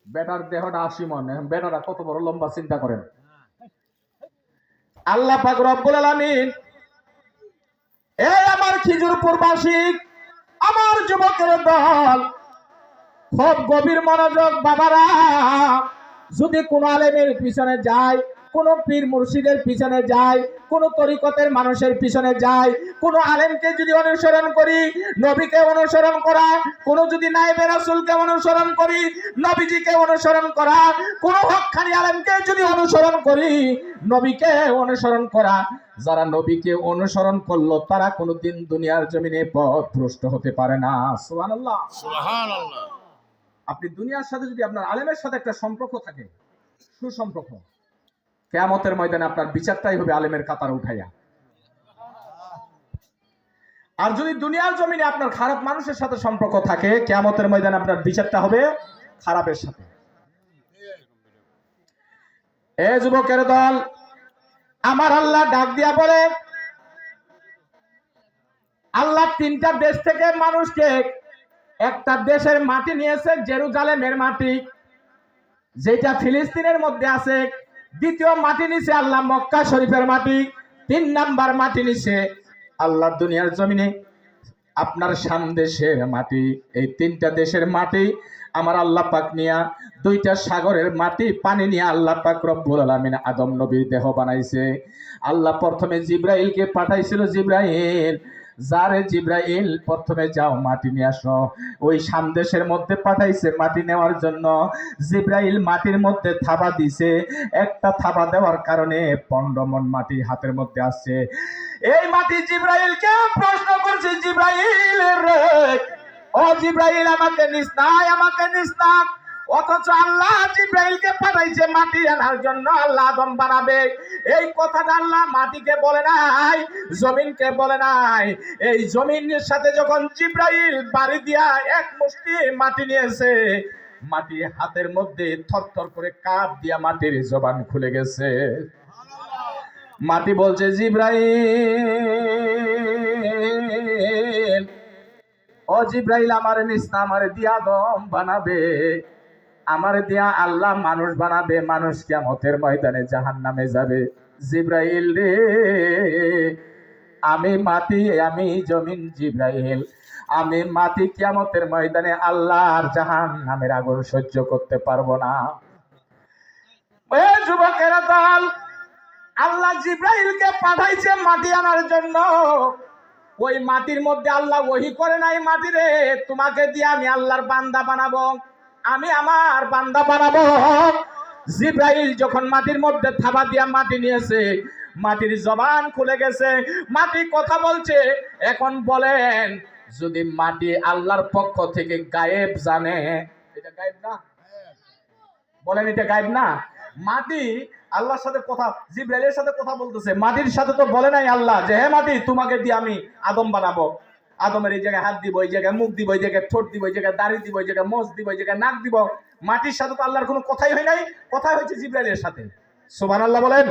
Better দেহটা 80 মন, বেটারা কত বড় লম্বা চিন্তা করেন। আল্লাহ পাক রব্বুল আলামিন, এই আমার খিজুরপুরবাসী, আমার যুবকের দল, খুব গভীর মনোযোগ বাবারা। যদি কোন আলেমের পিছনে যায়, কোন পীর মুর্শিদের পিছনে যায়, কোন তরিকতের মানুষের পিছনে যায়, কোন আলেমকে যদি অনুসরণ করি, নবীকে অনুসরণ করা, কোন যদি নায়েবে রাসূলকে অনুসরণ করি, নবীজিকে অনুসরণ করা, কোন হক্কানি আলেমকে যদি অনুসরণ করি, নবীকে অনুসরণ করা, যারা নবীকে অনুসরণ করলো তারা কোনোদিন দুনিয়ার জমিনে পথভ্রষ্ট হতে পারে না। সুবহানাল্লাহ, সুবহানাল্লাহ। আপনি দুনিয়ার সাথে যদি আপনার আলেমের সাথে একটা সম্পর্ক থাকে, সুসম্পর্ক, কিয়ামতের ময়দানে আপনার বিচারটাই হবে আলেমের কাতারে উঠাইয়া। আর যদি দুনিয়ার জমিনে আপনার খারাপ মানুষের সাথে সম্পর্ক থাকে, কিয়ামতের ময়দানে আপনার বিচারটা হবে খারাপের সাথে। এ যুবকের দল, আমার আল্লাহ ডাক দিয়া বলে, আল্লাহ তিনটা দেশ থেকে মানুষকে, একটা দেশের মাটি নিয়েছে, জেরুজালেমের মাটি, যেটা ফিলিস্তিনের মধ্যে আছে। দ্বিতীয় মাটি নিছে আল্লাহ মক্কা শরীফের মাটি। 3 নাম্বার মাটি নিছে আল্লাহ দুনিয়ার জমিনে আপনার শাম দেশের মাটি। এই 3টা দেশের মাটি আমার আল্লাহ পাক নিয়া, 2টা সাগরের মাটি পানি নিয়ে আল্লাহ পাক রব্বুল আলামিন আদম নবীর দেহ বানাইছে। আল্লাহ প্রথমে জিব্রাইলকে পাঠাইছিল, জিব্রাইল যারে জিব্রাইল প্রথমে যাও মাটি নিয়ে আসো, ওই শাম দেশের মধ্যে পাঠাইছে মাটি নেওয়ার জন্য। জিব্রাইল মাটির মধ্যে থাবা দিছে, একটা থাবা দেওয়ার কারণে 15 মণ মাটি হাতের মধ্যে আসছে। এই মাটি জিব্রাইলকে প্রশ্ন করছে, জিব্রাইল রে, ও জিব্রাইল আমাকে নিস নাই, আমাকে নিস না। অথচ আল্লাহ জিব্রাইলকে পাঠাইছে মাটি আনার জন্য, আল্লাহ আদম বানাবে। এই কথাটা আল্লাহ মাটিকে বলে নাই, জমিনকে বলে নাই। এই জমিনের সাথে যখন জিব্রাইল বাড়ি দিয়া এক মুষ্টি মাটি নিয়েছে, মাটি হাতের মধ্যে থরথর করে কাঁপ দিয়া মাটির জবান খুলে গেছে। মাটি বলছে, জিব্রাইল, ও জিব্রাইল আমার নিস না, আমার দিয়া আদম বানাবে, আমার দিয়া আল্লাহ মানুষ বানাবে, মানুষ কিয়ামতের ময়দানে জাহান্নামে যাবে। জিব্রাইল রে, আমি মাটি, আমি জমিন, জিব্রাইল আমি মাটি, কিয়ামতের ময়দানে আল্লাহ আর জাহান্নামের আগুন সহ্য করতে পারবো না। এ যুবকেরা দল, আল্লাহ জিব্রাইলকে পাঠাইছে মাটি আনার জন্য। ওই মাটির মধ্যে আল্লাহ ওহী করে নাই, মাটি রে তোমাকে দিয়ে আমি আল্লাহর বান্দা বানাবো, আমি আমার বান্দা বানাবো। জিব্রাইল যখন মাটির মধ্যে থাবা দিয়া মাটি নিয়েছে, মাটির জবান খুলে গেছে, মাটি কথা বলছে। এখন বলেন, যদি মাটি আল্লাহর পক্ষ থেকে গায়েব জানে, এটা গায়েব না? বলেন, এটা গায়েব না? মাটি আল্লাহর সাথে কথা, জিব্রাইলের সাথে কথা বলতেছে, মাটির সাথে তো বলে নাই আল্লাহ যে হে মাটি তোমাকে দিয়ে আমি আদম বানাবো, আদমের এই জায়গায় হাত দিব, এই জায়গায় মুখ দিব, এই জায়গায় ঠোঁট দিব, এই জায়গায় দাড়ি দিব, এই জায়গায় মোচ দিব, এই জায়গায় নাক দিব। মাটির সাথে তো আল্লাহর কোনো কথাই হয় নাই, কথা হয়েছে জিব্রাইলের সাথে। সুবহানাল্লাহ বলেন।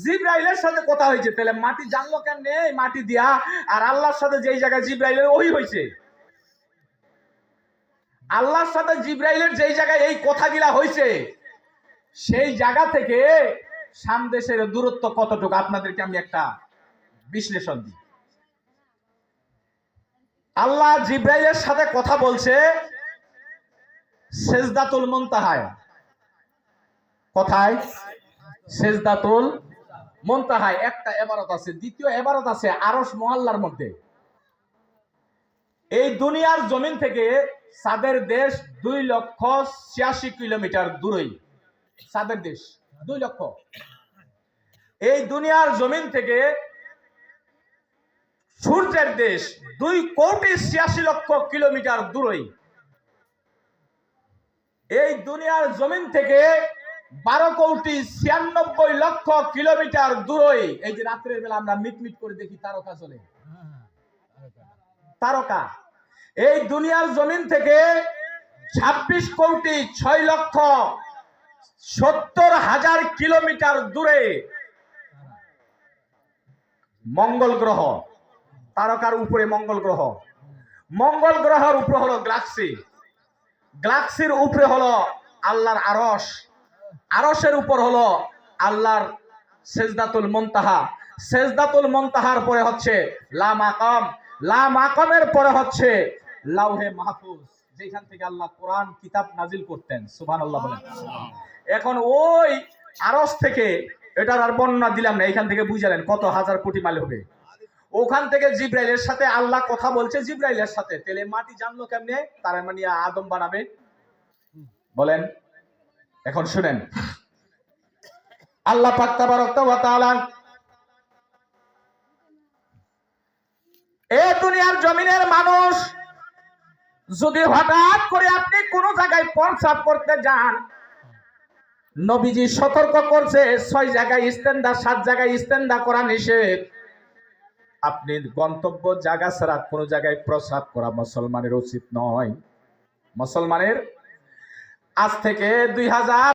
জিব্রাইলের সাথে কথা হয়েছে, তাহলে মাটি জানলো কেন নেই মাটি দিয়া? আর আল্লাহর সাথে যেই জায়গায় জিব্রাইলের ওহী হয়েছে, আল্লাহর সাথে জিব্রাইলের যেই জায়গায় এই কথাগুলা হয়েছে, সেই জায়গা থেকে শাম দেশের দূরত্ব কতটুকু আপনাদেরকে আমি একটা বিশ্লেষণ দিই। আল্লাহ জিব্রাইলের সাথে কথা বলছে সিজদাতুল মুনতাহায়। কোথায়? সিজদাতুল মুনতাহায় একটা ইবারত আছে, দ্বিতীয় ইবারত আছে আরশ মহল্লার মধ্যে। এই দুনিয়ার জমিন থেকে সাদের দেশ 2,86,000 কিলোমিটার দূরেই। সাদের দেশ 2 লক্ষ। এই দুনিয়ার জমিন থেকে সূর্যের দেশ 2,86,00,000 কিলোমিটার দূরেই। এই দুনিয়ার জমিন থেকে 12,96,00,000 কিলোমিটার দূরেই। এই যে রাত্রের বেলা আমরা মিটমিট করে দেখি তারকা চলে, তারকা। এই দুনিয়ার জমিন থেকে 26,06,70,000 কিলোমিটার দূরে মঙ্গল গ্রহ, তারকার উপরে মঙ্গল গ্রহ। মঙ্গল গ্রহের উপর হলো গ্যালাক্সি। গ্যালাক্সির উপরে হলো আল্লাহর আরশ, আরশের উপর হলো আল্লাহর সেজদাতুল মুনতাহা, সেজদাতুল মুনতাহার পরে হচ্ছে লা মাকাম, লা মাকামের পরে হচ্ছে লাউহে মাহফুজ, যেখান থেকে আল্লাহ কোরআন কিতাব নাজিল করতেন। সুবহানাল্লাহ বলেন। এখন ওই আরশ থেকে, এটার আর বর্ণনা দিলাম না, এখান থেকে বুঝালেন কত হাজার কোটি মাইল হবে। ওখান থেকে জিব্রাইলের সাথে আল্লাহ কথা বলছে, জিব্রাইলের সাথে। তেলে মাটি জানলো কেমনে? তার মানে আদম বানাবে বলেন। এখন শুনেন, আল্লাহ পাক তাবারক ওয়া তাআলা এই দুনিয়ার জমিনের মানুষ, যদি হঠাৎ করে আপনি কোন জায়গায় প্রস্রাব করতে যান, নবীজি সতর্ক করছে 6 জায়গায় ইস্তেনদা, 7 জায়গায় ইস্তেনদা করা নিষেধ। আপনি গন্তব্য জায়গা ছাড়া কোন জায়গায় প্রস্রাব করা মুসলমানের উচিত নয়। মুসলমানের আজ থেকে 2000